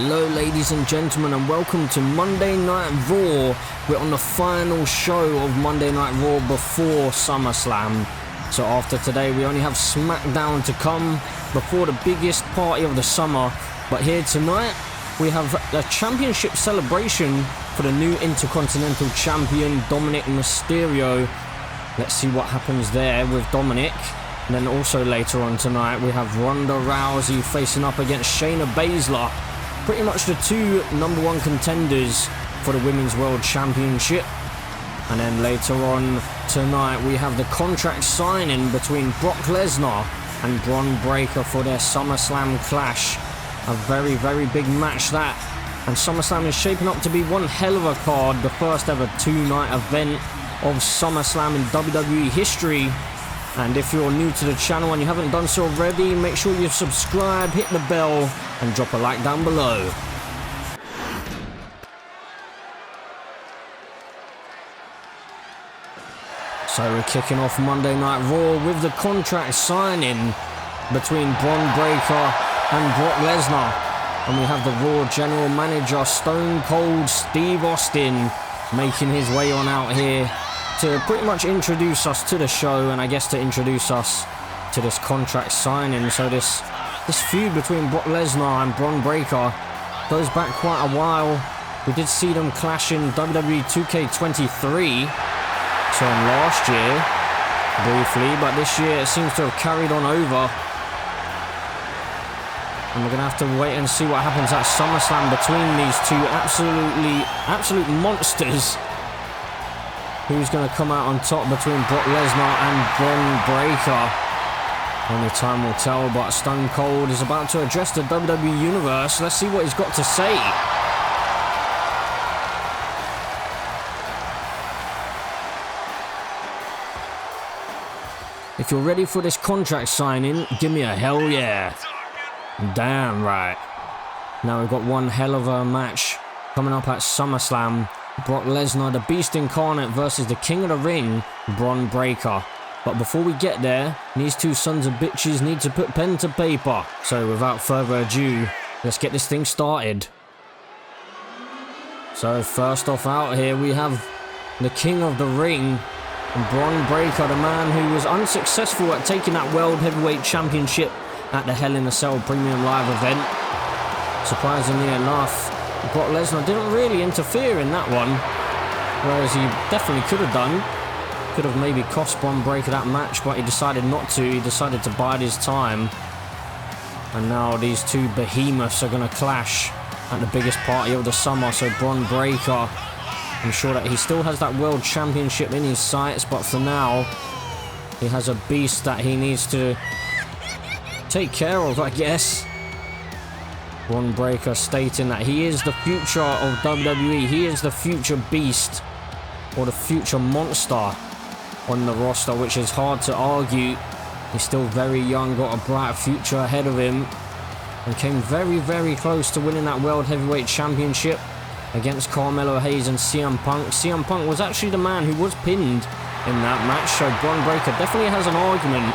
Hello ladies and gentlemen, and welcome to Monday Night Raw. We're on the final show of Monday Night Raw before SummerSlam. So after today we only have SmackDown to come before the biggest party of the summer. But here tonight we have a championship celebration for the new Intercontinental Champion Dominic Mysterio. Let's see what happens there with Dominic. And then also later on tonight we have Ronda Rousey facing up against Shayna Baszler. Pretty much the two #1 contenders for the Women's World Championship. And then later on tonight we have the contract signing between Brock Lesnar and Bron Breakker for their SummerSlam clash. A very, very big match that. And SummerSlam is shaping up to be one hell of a card. The first ever two-night event of SummerSlam in WWE history. And if you're new to the channel and you haven't done so already, make sure you subscribe, hit the bell, and drop a like down below. So we're kicking off Monday Night Raw with the contract signing between Bron Breakker and Brock Lesnar. And we have the Raw General Manager Stone Cold Steve Austin making his way on out here to pretty much introduce us to the show, and I guess to introduce us to this contract signing. So this feud between Brock Lesnar and Bron Breakker goes back quite a while. We did see them clash in WWE 2K24 from last year briefly, but this year it seems to have carried on over. And we're gonna have to wait and see what happens at SummerSlam between these two absolute monsters. Who's going to come out on top between Brock Lesnar and Bron Breakker? Only time will tell, but Stone Cold is about to address the WWE Universe. Let's see what he's got to say. If you're ready for this contract signing, give me a hell yeah. Damn right. Now we've got one hell of a match coming up at SummerSlam. Brock Lesnar, the Beast Incarnate, versus the King of the Ring, Bron Breakker. But before we get there, these two sons of bitches need to put pen to paper. So without further ado, let's get this thing started. So first off out here, we have the King of the Ring, Bron Breakker, the man who was unsuccessful at taking that World Heavyweight Championship at the Hell in a Cell Premium Live event. Surprisingly enough, Brock Lesnar didn't really interfere in that one, whereas he definitely could have done. Could have maybe cost Bron Breakker that match, but he decided not to. He decided to bide his time. And now these two behemoths are going to clash at the biggest party of the summer. So Bron Breakker, I'm sure that he still has that World Championship in his sights, but for now, he has a beast that he needs to take care of, I guess. Bron Breakker stating that he is the future of WWE. He is the future beast, or the future monster on the roster, which is hard to argue. He's still very young, got a bright future ahead of him, and came very, very close to winning that World Heavyweight Championship against Carmelo Hayes and CM Punk. CM Punk was actually the man who was pinned in that match, so Bron Breakker definitely has an argument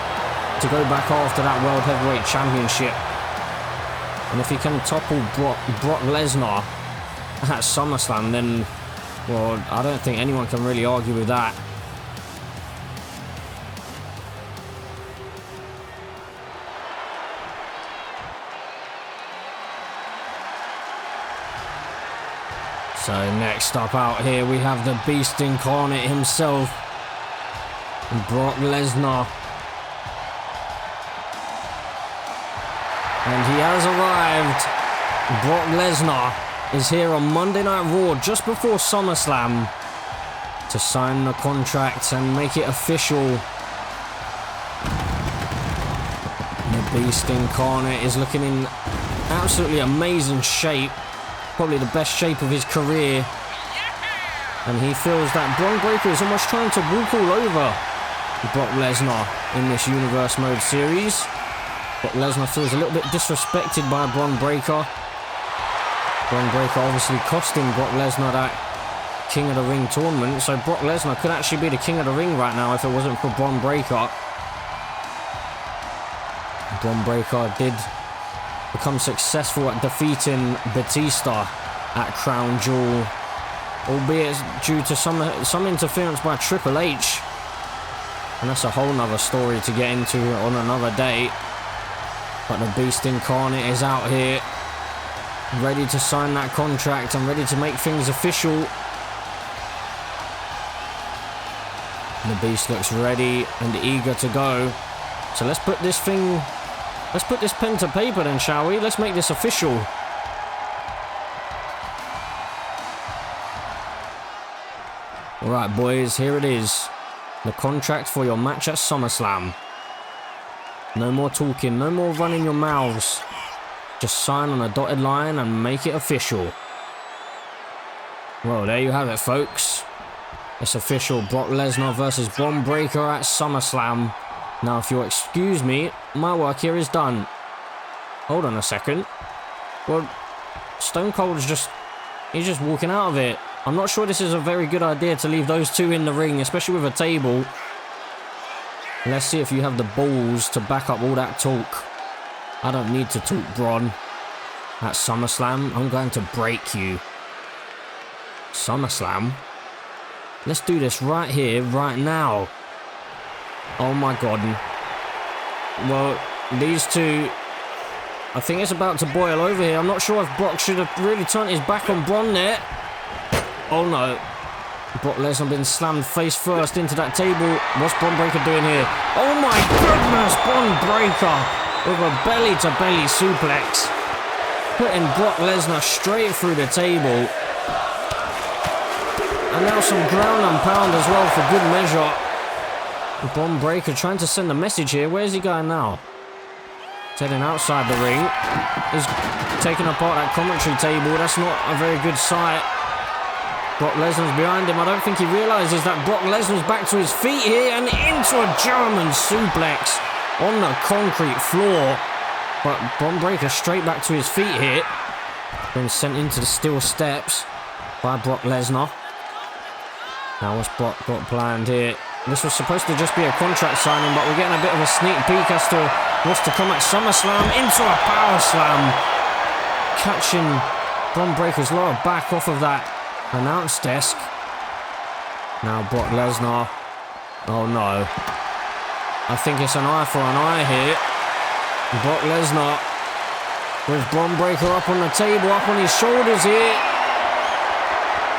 to go back after that World Heavyweight Championship. And if he can topple Brock Lesnar at SummerSlam, then, well, I don't think anyone can really argue with that. So next up out here, we have the Beast Incarnate himself, Brock Lesnar. And he has arrived. Brock Lesnar is here on Monday Night Raw just before SummerSlam to sign the contract and make it official. The Beast Incarnate is looking in absolutely amazing shape. Probably the best shape of his career. And he feels that Bron Breakker is almost trying to walk all over Brock Lesnar in this Universe Mode series. But Lesnar feels a little bit disrespected by Bron Breakker. Bron Breakker obviously costing Brock Lesnar that King of the Ring tournament, so Brock Lesnar could actually be the King of the Ring right now if it wasn't for Bron Breakker. Bron Breakker did become successful at defeating Batista at Crown Jewel, albeit due to some interference by Triple H. And that's a whole nother story to get into on another day. But the Beast Incarnate is out here, ready to sign that contract and ready to make things official. The Beast looks ready and eager to go. So let's put this pen to paper then, shall we? Let's make this official. Alright boys, here it is. The contract for your match at SummerSlam. No more talking, no more running your mouths. Just sign on a dotted line and make it official. Well, there you have it, folks. It's official. Brock Lesnar versus Bron Breakker at SummerSlam. Now, if you'll excuse me, my work here is done. Hold on a second. Well, Stone Cold's he's just walking out of it. I'm not sure this is a very good idea to leave those two in the ring, especially with a table. Let's see if you have the balls to back up all that talk. I don't need to talk, Bron. At SummerSlam, I'm going to break you. SummerSlam? Let's do this right here, right now. Oh my god. Well, these two, I think it's about to boil over here. I'm not sure if Brock should have really turned his back on Bron there. Oh no. Brock Lesnar been slammed face first into that table. What's Bron Breakker doing here? Oh my goodness, Bron Breakker with a belly-to-belly suplex. Putting Brock Lesnar straight through the table. And now some ground and pound as well for good measure. Bron Breakker trying to send a message here. Where's he going now? He's heading outside the ring. He's taking apart that commentary table. That's not a very good sight. Brock Lesnar's behind him. I don't think he realises that Brock Lesnar's back to his feet here and into a German suplex on the concrete floor. But Bron Breakker straight back to his feet here. Been sent into the steel steps by Brock Lesnar. Now what's Brock got planned here? This was supposed to just be a contract signing, but we're getting a bit of a sneak peek as to what's to come at SummerSlam. Into a power slam. Catching Bron Breakker's lower back off of that announce desk. Now Brock Lesnar. Oh no. I think it's an eye for an eye here. Brock Lesnar with Bron Breakker up on the table, up on his shoulders here.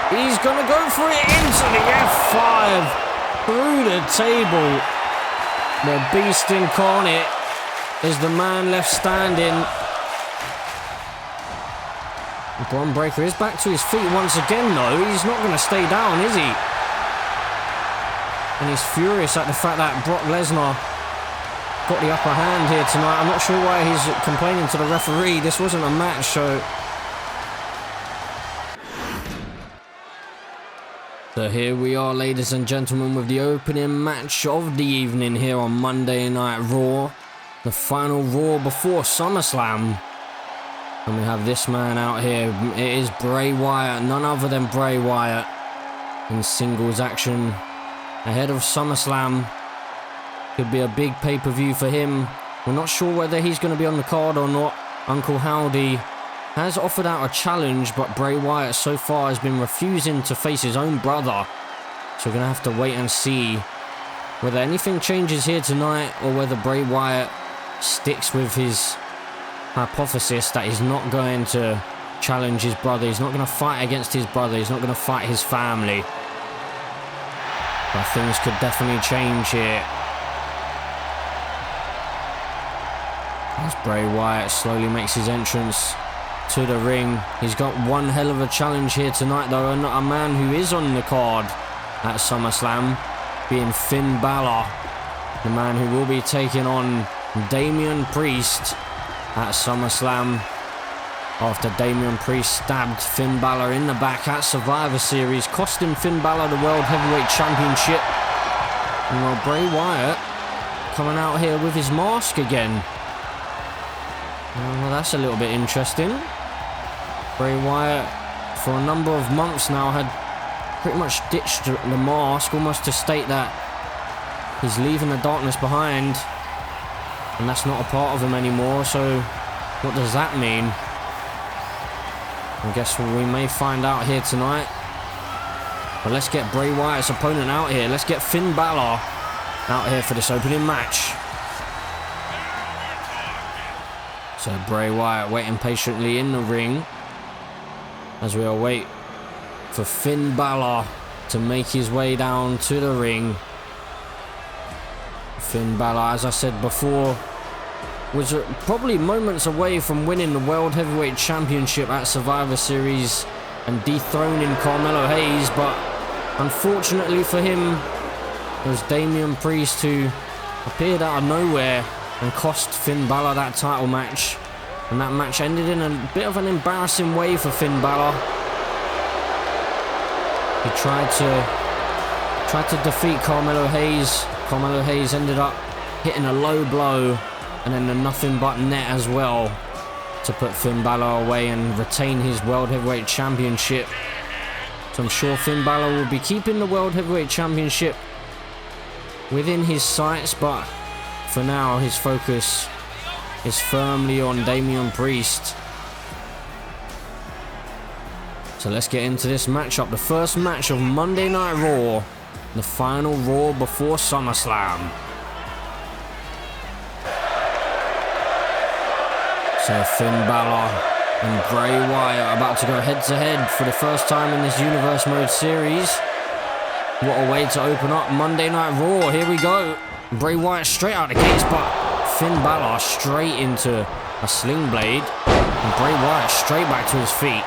He's gonna go for it into the F5 through the table. The Beast Incarnate is the man left standing. Bron Breakker is back to his feet once again though. He's not going to stay down, is he? And he's furious at the fact that Brock Lesnar got the upper hand here tonight. I'm not sure why he's complaining to the referee. This wasn't a match, so here we are, ladies and gentlemen, with the opening match of the evening here on Monday Night Raw. The final Raw before SummerSlam. And we have this man out here. It is Bray Wyatt, none other than Bray Wyatt, in singles action ahead of SummerSlam. Could be a big pay-per-view for him. We're not sure whether he's going to be on the card or not. Uncle Howdy has offered out a challenge, but Bray Wyatt so far has been refusing to face his own brother. So we're going to have to wait and see whether anything changes here tonight or whether Bray Wyatt sticks with his hypothesis that he's not going to challenge his brother. He's not going to fight against his brother. He's not going to fight his family. But things could definitely change here. As Bray Wyatt slowly makes his entrance to the ring. He's got one hell of a challenge here tonight though, and a man who is on the card at SummerSlam, being Finn Balor, the man who will be taking on Damian Priest at SummerSlam after Damian Priest stabbed Finn Balor in the back at Survivor Series, costing Finn Balor the World Heavyweight Championship. And well, Bray Wyatt coming out here with his mask again. Well, that's a little bit interesting. Bray Wyatt, for a number of months now, had pretty much ditched the mask, almost to state that he's leaving the darkness behind, and that's not a part of him anymore. So What does that mean? I guess we may find out here tonight. But let's get Bray Wyatt's opponent out here. Let's get Finn Balor out here for this opening match. So Bray Wyatt waiting patiently in the ring as we await for Finn Balor to make his way down to the ring. Finn Balor, as I said before, was probably moments away from winning the World Heavyweight Championship at Survivor Series and dethroning Carmelo Hayes, but unfortunately for him, it was Damian Priest who appeared out of nowhere and cost Finn Balor that title match. And that match ended in a bit of an embarrassing way for Finn Balor. He tried to defeat Carmelo Hayes. Carmelo Hayes ended up hitting a low blow and then the nothing but net as well to put Finn Balor away and retain his World Heavyweight Championship. So I'm sure Finn Balor will be keeping the World Heavyweight Championship within his sights, but for now his focus is firmly on Damian Priest. So let's get into this matchup. The first match of Monday Night Raw. The final Raw before SummerSlam. So Finn Balor and Bray Wyatt are about to go head to head for the first time in this Universe Mode series. What a way to open up Monday Night Raw. Here we go. Bray Wyatt straight out the gates, but Finn Balor straight into a sling blade. And Bray Wyatt straight back to his feet.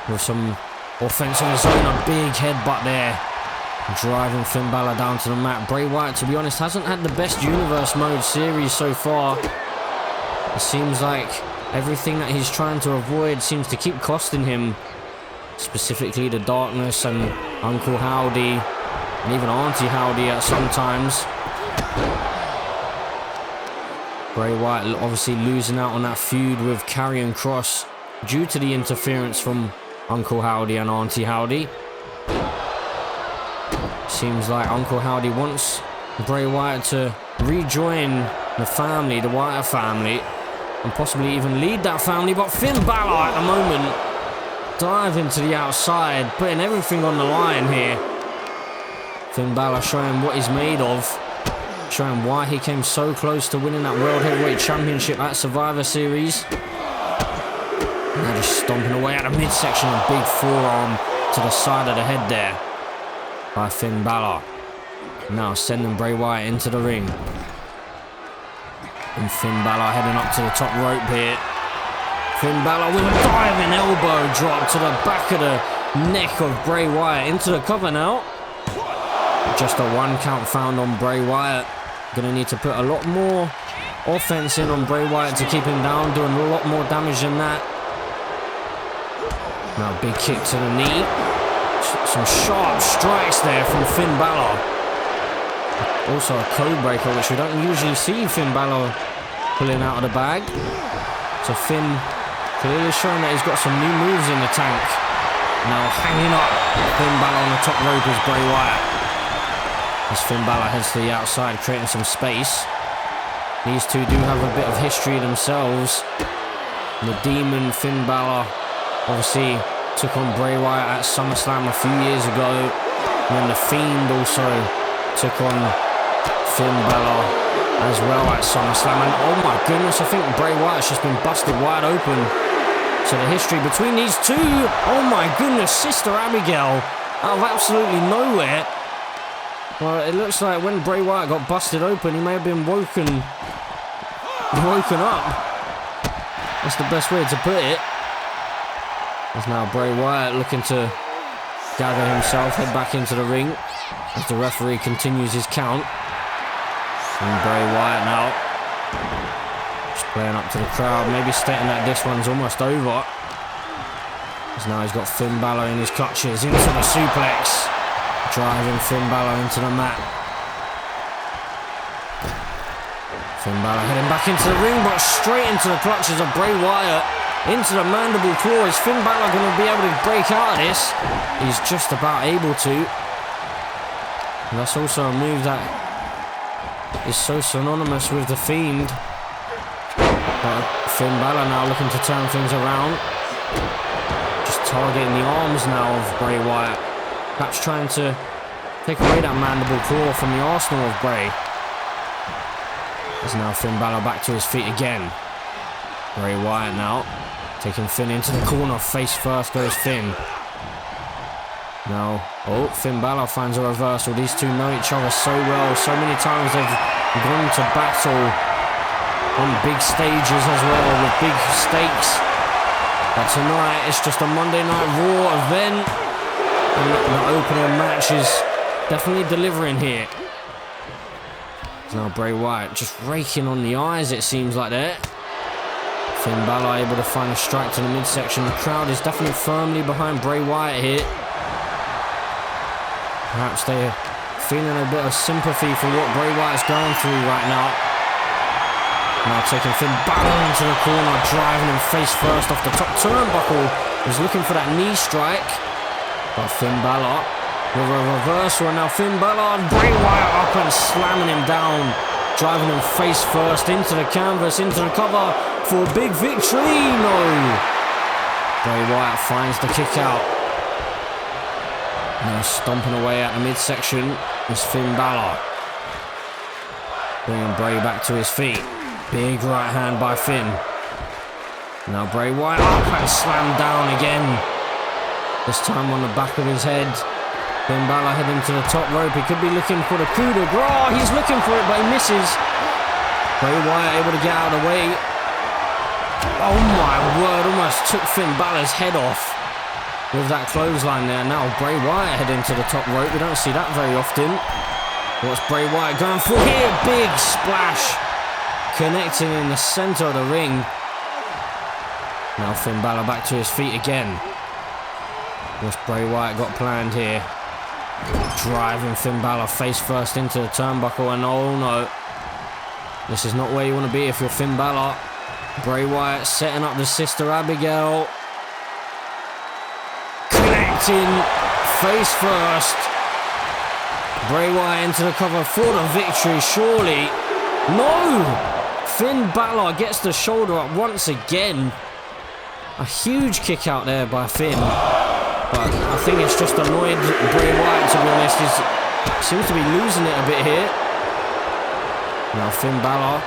With some offense of his own, a big headbutt there. Driving Finn Balor down to the mat. Bray Wyatt, to be honest, hasn't had the best Universe Mode series so far. It seems like everything that he's trying to avoid seems to keep costing him. Specifically the Darkness and Uncle Howdy, and even Auntie Howdy at sometimes. Bray Wyatt obviously losing out on that feud with Karrion Kross due to the interference from Uncle Howdy and Auntie Howdy. Seems like Uncle Howdy wants Bray Wyatt to rejoin the family, the Wyatt family, and possibly even lead that family, but Finn Balor at the moment diving to the outside, putting everything on the line here. Finn Balor showing what he's made of, showing why he came so close to winning that World Heavyweight Championship at Survivor Series. Now just stomping away at the midsection, a big forearm to the side of the head there by Finn Balor. Now sending Bray Wyatt into the ring. And Finn Balor heading up to the top rope here. Finn Balor with a diving elbow drop to the back of the neck of Bray Wyatt. Into the cover now. Just a 1 count found on Bray Wyatt. Gonna need to put a lot more offense in on Bray Wyatt to keep him down, doing a lot more damage than that. Now big kick to the knee. Some sharp strikes there from Finn Balor. Also a code breaker, which we don't usually see Finn Balor pulling out of the bag. So Finn clearly showing that he's got some new moves in the tank. Now hanging up Finn Balor on the top rope is Bray Wyatt. As Finn Balor heads to the outside, creating some space. These two do have a bit of history themselves. The Demon Finn Balor obviously took on Bray Wyatt at SummerSlam a few years ago. And then the Fiend also took on Finn Balor as well at SummerSlam. And oh my goodness, I think Bray Wyatt's just been busted wide open. So the history between these two, oh my goodness, Sister Abigail out of absolutely nowhere. Well, it looks like when Bray Wyatt got busted open, he may have been woken up. That's the best way to put it. There's now Bray Wyatt looking to gather himself, head back into the ring as the referee continues his count. And Bray Wyatt now just playing up to the crowd, maybe stating that this one's almost over. As now he's got Finn Balor in his clutches, into the suplex, driving Finn Balor into the mat. Finn Balor heading back into the ring, but straight into the clutches of Bray Wyatt. Into the mandible claw. Is Finn Balor going to be able to break out of this? He's just about able to. And that's also a move that is so synonymous with the Fiend. But Finn Balor now looking to turn things around. Just targeting the arms now of Bray Wyatt. Perhaps trying to take away that mandible claw from the arsenal of Bray. As now Finn Balor back to his feet again. Bray Wyatt now taking Finn into the corner. Face first goes Finn. Now, Finn Balor finds a reversal. These two know each other so well. So many times they've gone to battle on big stages as well, with big stakes. But tonight it's just a Monday Night Raw event, and the opening match is definitely delivering here. Now Bray Wyatt just raking on the eyes, it seems like that. Finn Balor able to find a strike to the midsection. The crowd is definitely firmly behind Bray Wyatt here. Perhaps they're feeling a bit of sympathy for what Bray Wyatt's going through right now. Now taking Finn Balor into the corner, driving him face first off the top turnbuckle. He's looking for that knee strike. But Finn Balor with a reversal, and now Finn Balor and Bray Wyatt up and slamming him down. Driving him face first into the canvas, into the cover for a big victory. No! Bray Wyatt finds the kick out. Now stomping away at the midsection is Finn Balor. Bringing Bray back to his feet. Big right hand by Finn. Now Bray Wyatt up and slammed down again. This time on the back of his head. Finn Balor heading to the top rope. He could be looking for the coup de grace. He's looking for it, but he misses. Bray Wyatt able to get out of the way. Oh my word, almost took Finn Balor's head off with that clothesline there. Now Bray Wyatt heading to the top rope. We don't see that very often. What's Bray Wyatt going for here? Big splash. Connecting in the center of the ring. Now Finn Balor back to his feet again. What's Bray Wyatt got planned here? Driving Finn Balor face first into the turnbuckle, and oh no. This is not where you want to be if you're Finn Balor. Bray Wyatt setting up the Sister Abigail. Connecting face first. Bray Wyatt into the cover for the victory, surely. No! Finn Balor gets the shoulder up once again. A huge kick out there by Finn. But I think it's just annoyed Bray Wyatt, to be honest. He seems to be losing it a bit here. Now Finn Balor.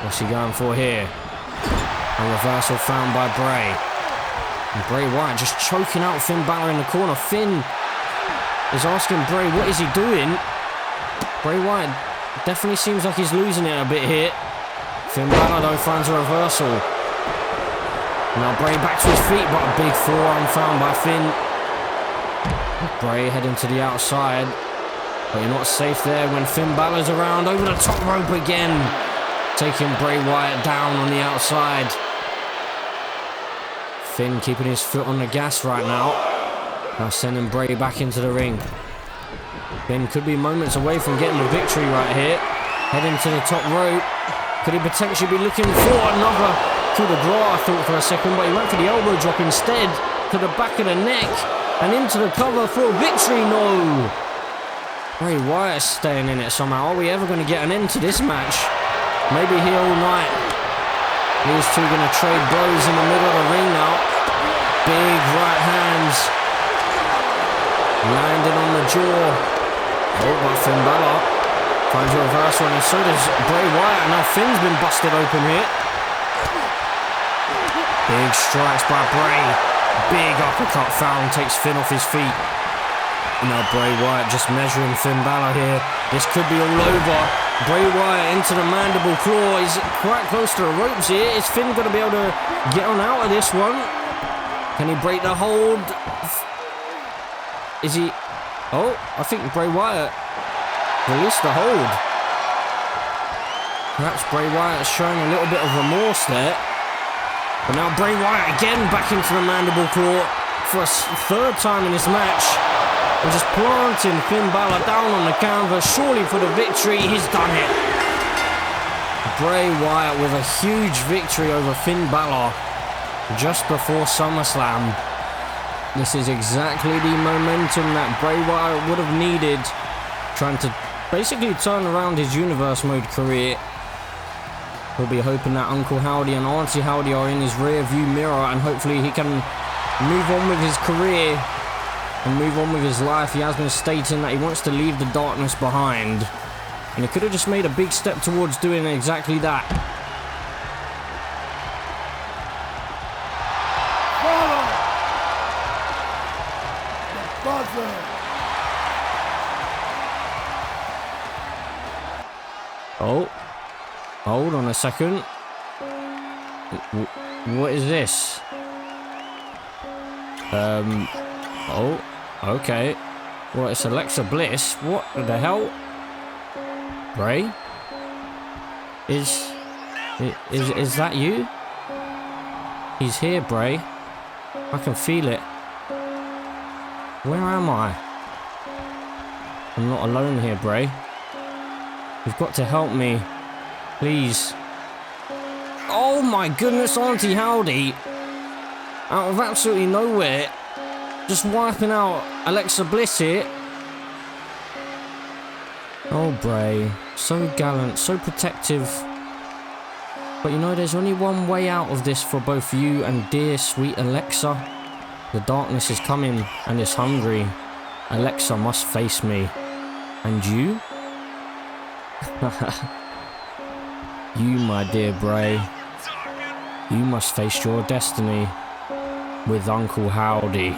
What's he going for here? A reversal found by Bray. And Bray Wyatt just choking out Finn Balor in the corner. Finn is asking Bray, what is he doing? Bray Wyatt definitely seems like he's losing it a bit here. Finn Balor though finds a reversal. Now Bray back to his feet, but a big forearm found by Finn. Bray heading to the outside, but you're not safe there when Finn Balor's around over the top rope again, taking Bray Wyatt down on the outside. Finn keeping his foot on the gas right now. Now sending Bray back into the ring. Finn could be moments away from getting the victory right here. Heading to the top rope. Could he potentially be looking for another coup de grace, I thought for a second, but he went for the elbow drop instead, to the back of the neck, and into the cover for a victory. No! Bray Wyatt's staying in it somehow. Are we ever going to get an end to this match? Maybe here all night. These two going to trade blows in the middle of the ring now. Big right hands. Landing on the jaw. Oh, by Finn Balor. Finds a reversal, and so does Bray Wyatt. Now Finn's been busted open here. Big strikes by Bray. Big uppercut found, takes Finn off his feet. Now Bray Wyatt just measuring Finn Balor here. This could be all over. Bray Wyatt into the mandible claw. He's quite close to the ropes here. Is Finn going to be able to get on out of this one? Can he break the hold? Is he... Oh, I think Bray Wyatt released the hold. Perhaps Bray Wyatt's showing a little bit of remorse there. But now Bray Wyatt again back into the mandible claw for a third time in this match. And just planting Finn Balor down on the canvas, surely for the victory. He's done it. Bray Wyatt with a huge victory over Finn Balor just before SummerSlam. This is exactly the momentum that Bray Wyatt would have needed, trying to basically turn around his Universe Mode career. He'll be hoping that Uncle Howdy and Auntie Howdy are in his rear view mirror, and hopefully he can move on with his career and move on with his life. He has been stating that he wants to leave the darkness behind, and he could have just made a big step towards doing exactly that. Oh, hold on a second. What is this? Oh, okay. Well, it's Alexa Bliss. What the hell? Bray? Is that you? He's here, Bray. I can feel it. Where am I? I'm not alone here, Bray. You've got to help me. Please. Oh my goodness, Auntie Howdy. Out of absolutely nowhere. Just wiping out Alexa Bliss here. Oh, Bray. So gallant, so protective. But you know, there's only one way out of this for both you and dear, sweet Alexa. The darkness is coming and is hungry. Alexa must face me. And you? You, my dear Bray. You must face your destiny with Uncle Howdy.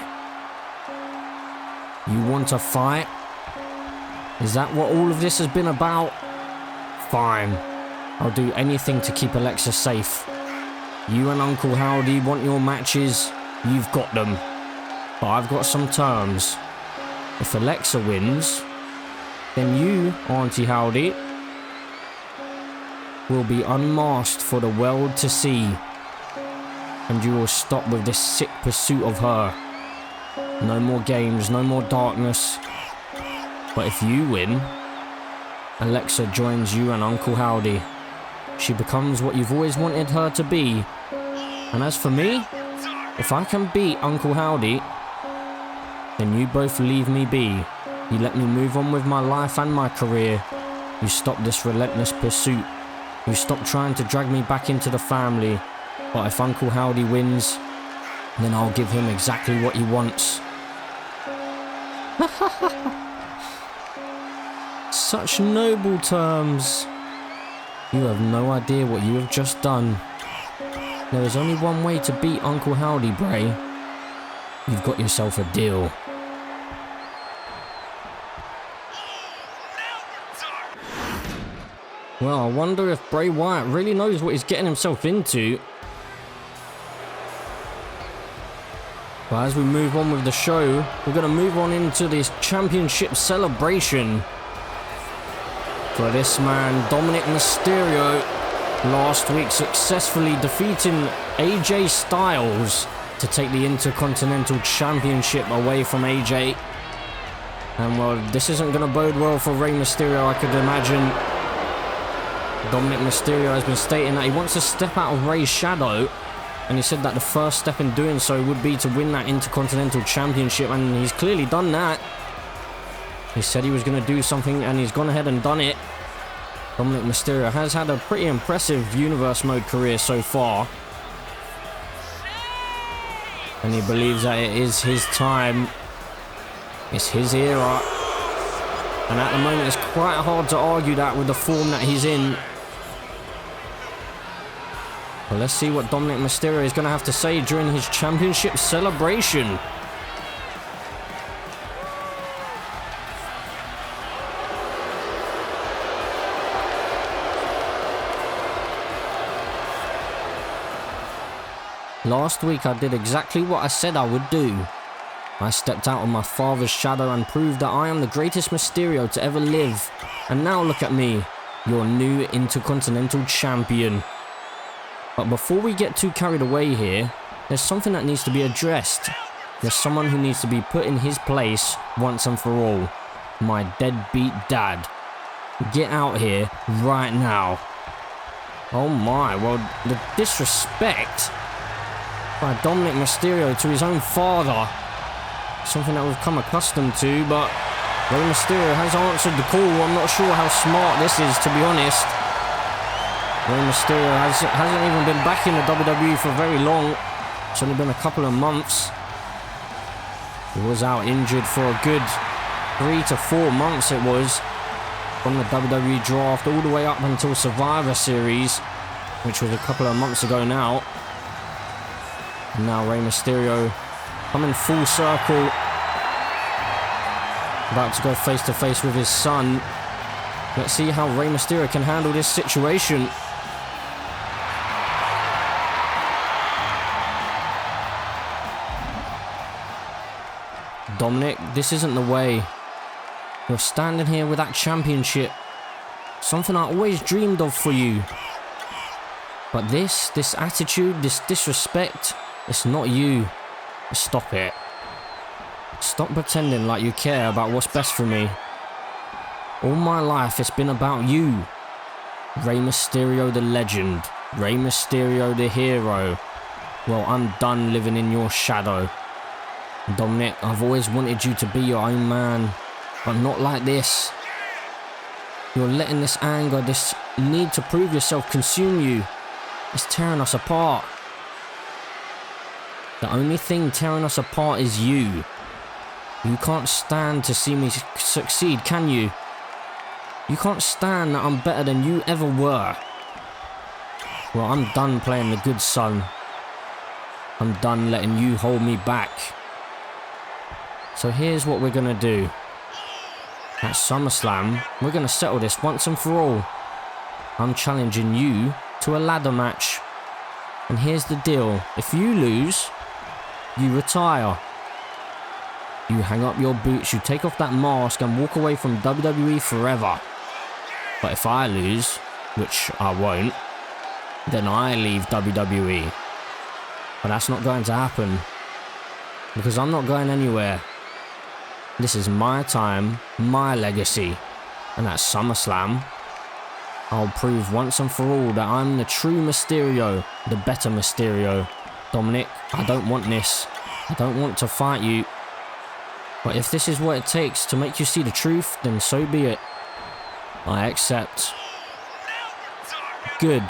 You want to fight? Is that what all of this has been about? Fine. I'll do anything to keep Alexa safe. You and Uncle Howdy want your matches, you've got them. But I've got some terms. If Alexa wins, then you, Auntie Howdy, will be unmasked for the world to see. And you will stop with this sick pursuit of her. No more games, no more darkness. But if you win, Alexa joins you and Uncle Howdy. She becomes what you've always wanted her to be. And as for me, if I can beat Uncle Howdy, then you both leave me be. You let me move on with my life and my career. You stop this relentless pursuit. You stop trying to drag me back into the family. But if Uncle Howdy wins, then I'll give him exactly what he wants. Such noble terms. You have no idea what you have just done. There is only one way to beat Uncle Howdy, Bray. You've got yourself a deal. Well, I wonder if Bray Wyatt really knows what he's getting himself into. But as we move on with the show, we're going to move on into this championship celebration. For this man, Dominic Mysterio, last week successfully defeating AJ Styles to take the Intercontinental Championship away from AJ. And well, this isn't going to bode well for Rey Mysterio, I could imagine. Dominic Mysterio has been stating that he wants to step out of Rey's shadow, and he said that the first step in doing so would be to win that Intercontinental Championship, and he's clearly done that. He said he was going to do something, and he's gone ahead and done it. Dominic Mysterio has had a pretty impressive Universe Mode career so far, and he believes that it is his time. It's his era. And at the moment, it's quite hard to argue that with the form that he's in. Well, let's see what Dominic Mysterio is going to have to say during his championship celebration. Last week, I did exactly what I said I would do. I stepped out of my father's shadow and proved that I am the greatest Mysterio to ever live. And now look at me, your new Intercontinental Champion. But before we get too carried away here, there's something that needs to be addressed. There's someone who needs to be put in his place once and for all. My deadbeat dad. Get out here right now. Oh my, well, the disrespect by Dominic Mysterio to his own father. Something that we've come accustomed to, but Rey Mysterio has answered the call. I'm not sure how smart this is, to be honest. Rey Mysterio hasn't even been back in the WWE for very long. It's only been a couple of months. He was out injured for a good 3 to 4 months it was. From the WWE draft all the way up until Survivor Series, which was a couple of months ago now. And now Rey Mysterio coming full circle. About to go face to face with his son. Let's see how Rey Mysterio can handle this situation. Dominic, this isn't the way. You're standing here with that championship. Something I always dreamed of for you. But this attitude, this disrespect, it's not you. Stop it. Stop pretending like you care about what's best for me. All my life it's been about you. Rey Mysterio the legend. Rey Mysterio the hero. Well, I'm done living in your shadow. Dominic, I've always wanted you to be your own man, but not like this. You're letting this anger, this need to prove yourself consume you. It's tearing us apart. The only thing tearing us apart is you. You can't stand to see me succeed, can you? You can't stand that I'm better than you ever were. Well, I'm done playing the good son. I'm done letting you hold me back. So here's what we're gonna do. At SummerSlam, we're gonna settle this once and for all. I'm challenging you to a ladder match. And here's the deal. If you lose, you retire. You hang up your boots, you take off that mask and walk away from WWE forever. But if I lose, which I won't, then I leave WWE. But that's not going to happen. Because I'm not going anywhere. This is my time, my legacy. And at SummerSlam, I'll prove once and for all that I'm the true Mysterio, the better Mysterio. Dominic, I don't want this. I don't want to fight you. But if this is what it takes to make you see the truth, then so be it. I accept. Good.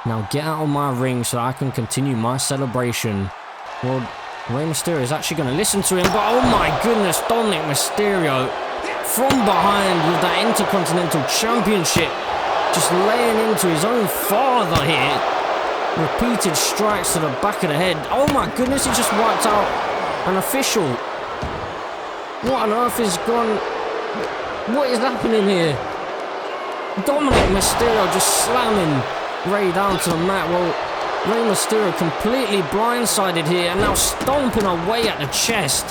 Now get out of my ring so I can continue my celebration. Well, Rey Mysterio is actually going to listen to him, but oh my goodness, Dominic Mysterio from behind with that Intercontinental Championship, just laying into his own father here. Repeated strikes to the back of the head. Oh my goodness, he just wiped out an official. What on earth is gone? What is happening here? Dominic Mysterio just slamming Rey down to the mat. Well, Rey Mysterio completely blindsided here and now stomping away at the chest.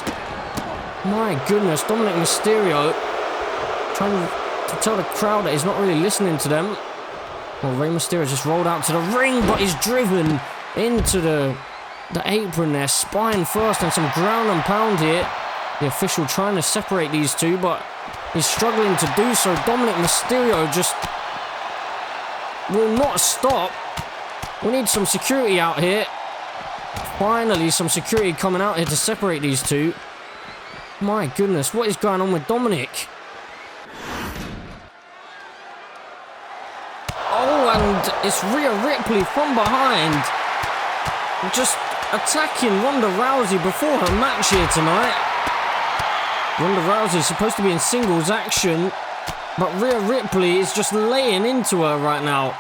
My goodness, Dominic Mysterio trying to tell the crowd that he's not really listening to them. Well, Rey Mysterio just rolled out to the ring, but he's driven into the apron there, spine first, and some ground and pound here. The official trying to separate these two, but he's struggling to do so. Dominic Mysterio just will not stop. We need some security out here. Finally, some security coming out here to separate these two. My goodness, what is going on with Dominic? Oh, and it's Rhea Ripley from behind. Just attacking Ronda Rousey before her match here tonight. Ronda Rousey is supposed to be in singles action, but Rhea Ripley is just laying into her right now.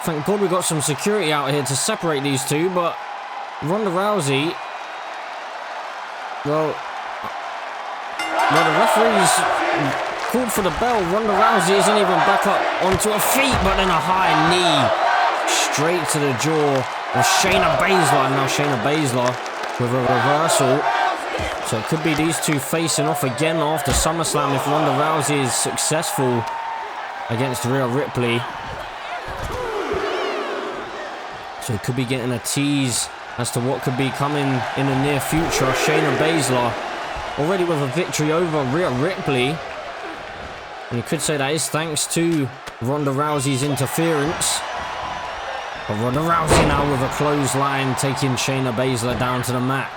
Thank God we got some security out here to separate these two, but Ronda Rousey, well, the referee's called for the bell. Ronda Rousey isn't even back up onto her feet, but then a high knee straight to the jaw of Shayna Baszler. Now Shayna Baszler with a reversal. So it could be these two facing off again after SummerSlam if Ronda Rousey is successful against Rhea Ripley. So it could be getting a tease as to what could be coming in the near future. Shayna Baszler already with a victory over Rhea Ripley. And you could say that is thanks to Ronda Rousey's interference. But Ronda Rousey now with a clothesline taking Shayna Baszler down to the mat.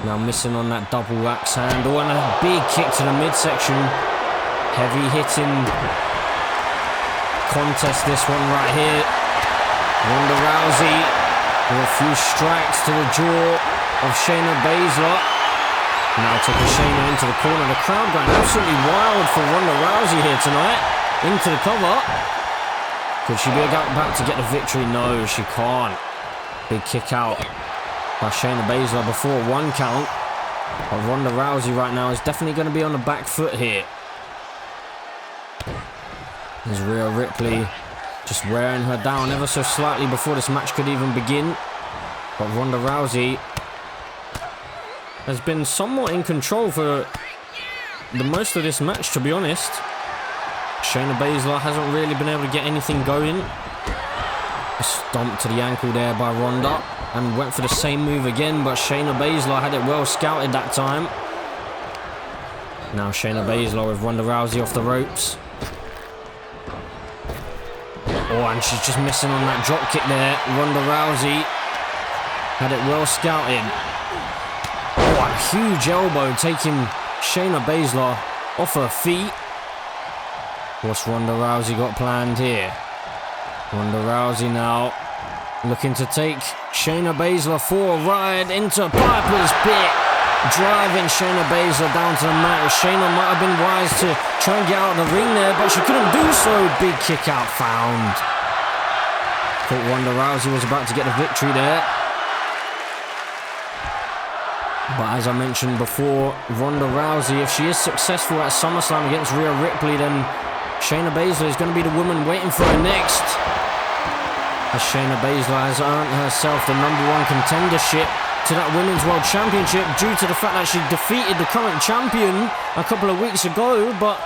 Now missing on that double axe handle and a big kick to the midsection. Heavy hitting contest, this one right here. Ronda Rousey with a few strikes to the jaw of Shayna Baszler. Now taking Shayna into the corner. The crowd going absolutely wild for Ronda Rousey here tonight. Into the cover. Could she be about to get the victory? No, she can't. Big kick out by Shayna Baszler before a 1 count. But Ronda Rousey right now is definitely going to be on the back foot here. There's Rhea Ripley just wearing her down ever so slightly before this match could even begin. But Ronda Rousey has been somewhat in control for the most of this match, to be honest. Shayna Baszler hasn't really been able to get anything going. A stomp to the ankle there by Ronda. And went for the same move again, but Shayna Baszler had it well scouted that time. Now Shayna Baszler with Ronda Rousey off the ropes. Oh, and she's just missing on that drop kick there. Ronda Rousey had it well scouted. Oh, a huge elbow taking Shayna Baszler off her feet. What's Ronda Rousey got planned here? Ronda Rousey now looking to take Shayna Baszler for a ride into Piper's Pit. Driving Shayna Baszler down to the mat. Shayna might have been wise to try and get out of the ring there, but she couldn't do so. Big kick out found. Thought Ronda Rousey was about to get the victory there. But as I mentioned before, Ronda Rousey, if she is successful at SummerSlam against Rhea Ripley, then Shayna Baszler is going to be the woman waiting for her next. As Shayna Baszler has earned herself the #1 contendership to that Women's World Championship due to the fact that she defeated the current champion a couple of weeks ago. But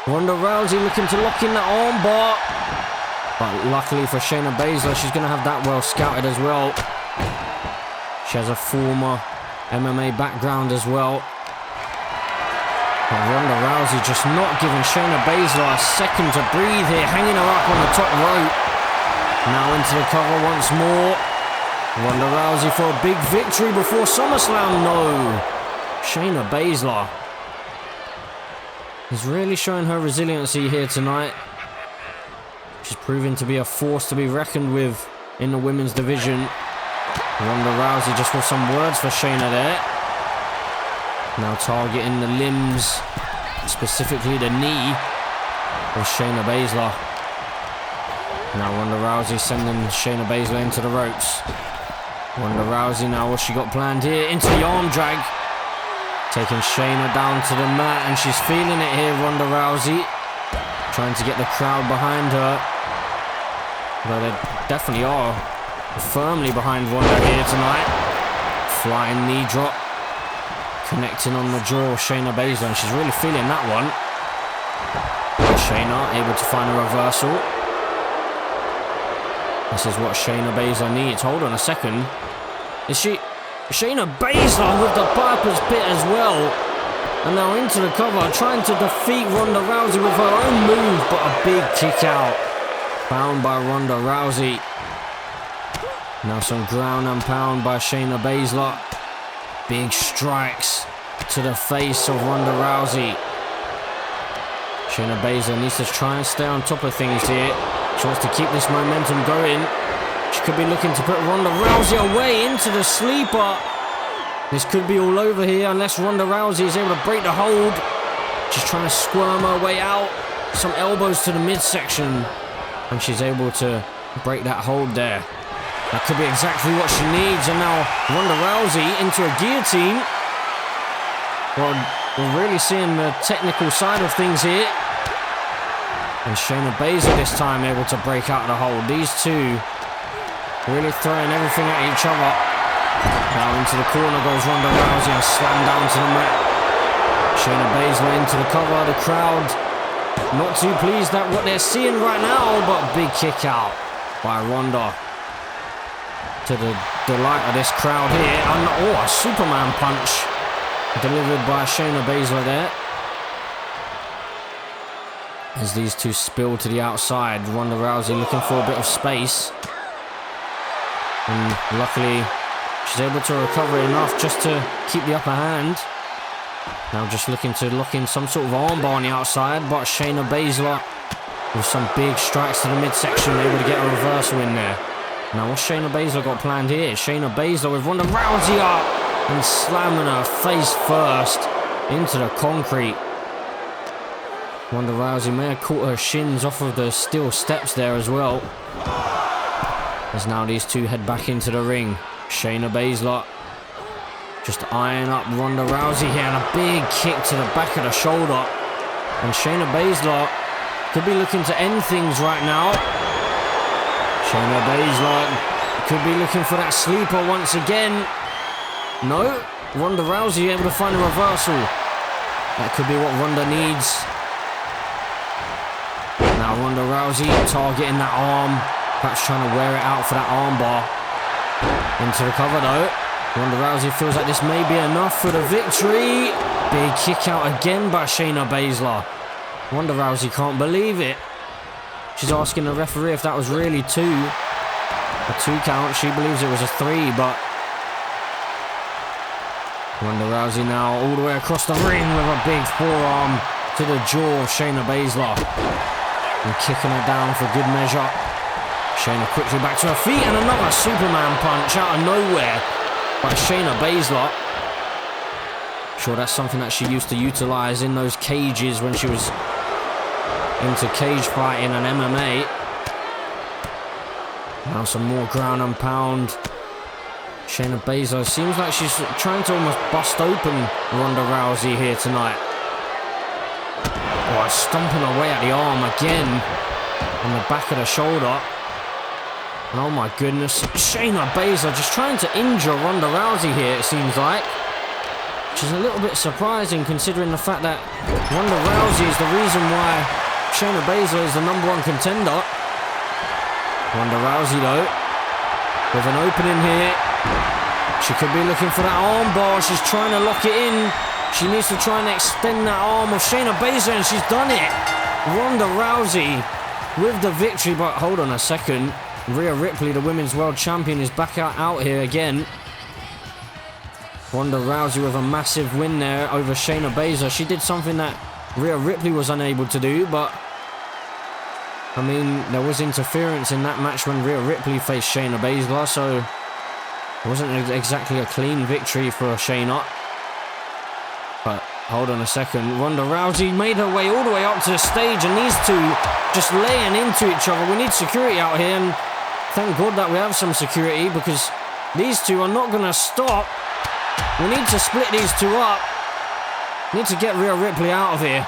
Ronda Rousey looking to lock in that armbar. But luckily for Shayna Baszler, she's going to have that well scouted as well. She has a former MMA background as well. But Ronda Rousey just not giving Shayna Baszler a second to breathe here, hanging her up on the top rope. Now into the cover once more. Ronda Rousey for a big victory before SummerSlam. No. Shayna Baszler is really showing her resiliency here tonight. She's proving to be a force to be reckoned with in the women's division. Ronda Rousey just with some words for Shayna there. Now targeting the limbs, specifically the knee of Shayna Baszler. Now Ronda Rousey sending Shayna Baszler into the ropes. Ronda Rousey now, what's she got planned here? Into the arm drag. Taking Shayna down to the mat, and she's feeling it here, Ronda Rousey. Trying to get the crowd behind her. Though they definitely are firmly behind Ronda here tonight. Flying knee drop. Connecting on the jaw of Shayna Baszler, and she's really feeling that one. Shayna able to find a reversal. This is what Shayna Baszler needs. Hold on a second. Is she... Shayna Baszler with the Piper's Pit as well. And now into the cover, trying to defeat Ronda Rousey with her own move, but a big kick out. Found by Ronda Rousey. Now some ground and pound by Shayna Baszler. Big strikes to the face of Ronda Rousey. Shayna Baszler needs to try and stay on top of things here. She wants to keep this momentum going. She could be looking to put Ronda Rousey away into the sleeper. This could be all over here unless Ronda Rousey is able to break the hold. She's trying to squirm her way out. Some elbows to the midsection. And she's able to break that hold there. That could be exactly what she needs. And now Ronda Rousey into a guillotine. Well, we're really seeing the technical side of things here. And Shayna Baszler this time able to break out the hold. These two really throwing everything at each other. Now into the corner goes Ronda Rousey and slammed down to the mat. Shayna Baszler into the cover. The crowd not too pleased at what they're seeing right now, but big kick out by Ronda. To the delight of this crowd here. And oh, a Superman punch delivered by Shayna Baszler there. As these two spill to the outside, Ronda Rousey looking for a bit of space. And luckily, she's able to recover enough just to keep the upper hand. Now just looking to lock in some sort of armbar on the outside, but Shayna Baszler with some big strikes to the midsection, able to get a reversal in there. Now, what's Shayna Baszler got planned here? Shayna Baszler with Ronda Rousey up and slamming her face first into the concrete. Ronda Rousey may have caught her shins off of the steel steps there as well. As now these two head back into the ring. Shayna Baszler just eyeing up Ronda Rousey here, and a big kick to the back of the shoulder. And Shayna Baszler could be looking to end things right now. Shayna Baszler could be looking for that sleeper once again. No, Ronda Rousey able to find a reversal. That could be what Ronda needs. Now Ronda Rousey targeting that arm, perhaps trying to wear it out for that arm bar. Into the cover though. Ronda Rousey feels like this may be enough for the victory. Big kick out again by Shayna Baszler. Ronda Rousey can't believe it. She's asking the referee if that was really 2. A 2 count. She believes it was a 3, but Ronda Rousey now all the way across the ring with a big forearm to the jaw of Shayna Baszler. And kicking her down for good measure. Shayna quickly back to her feet, and another Superman punch out of nowhere by Shayna Baszler. Sure, that's something that she used to utilize in those cages when she was into cage fighting and MMA. Now some more ground and pound. Shayna Baszler seems like she's trying to almost bust open Ronda Rousey here tonight. Oh, stomping away at the arm again on the back of the shoulder. And oh my goodness, Shayna Baszler just trying to injure Ronda Rousey here, it seems like. Which is a little bit surprising considering the fact that Ronda Rousey is the reason why Shayna Baszler is the #1 contender. Ronda Rousey though, with an opening here. She could be looking for that arm bar. She's trying to lock it in. She needs to try and extend that arm of Shayna Baszler, and she's done it. Ronda Rousey with the victory, but hold on a second. Rhea Ripley, the Women's World Champion, is back out here again. Ronda Rousey with a massive win there over Shayna Baszler. She did something that Rhea Ripley was unable to do, but I mean, there was interference in that match when Rhea Ripley faced Shayna Baszler, so it wasn't exactly a clean victory for Shayna. But hold on a second. Ronda Rousey made her way all the way up to the stage, and these two just laying into each other. We need security out here, and thank God that we have some security, because these two are not going to stop. We need to split these two up. Need to get Rhea Ripley out of here.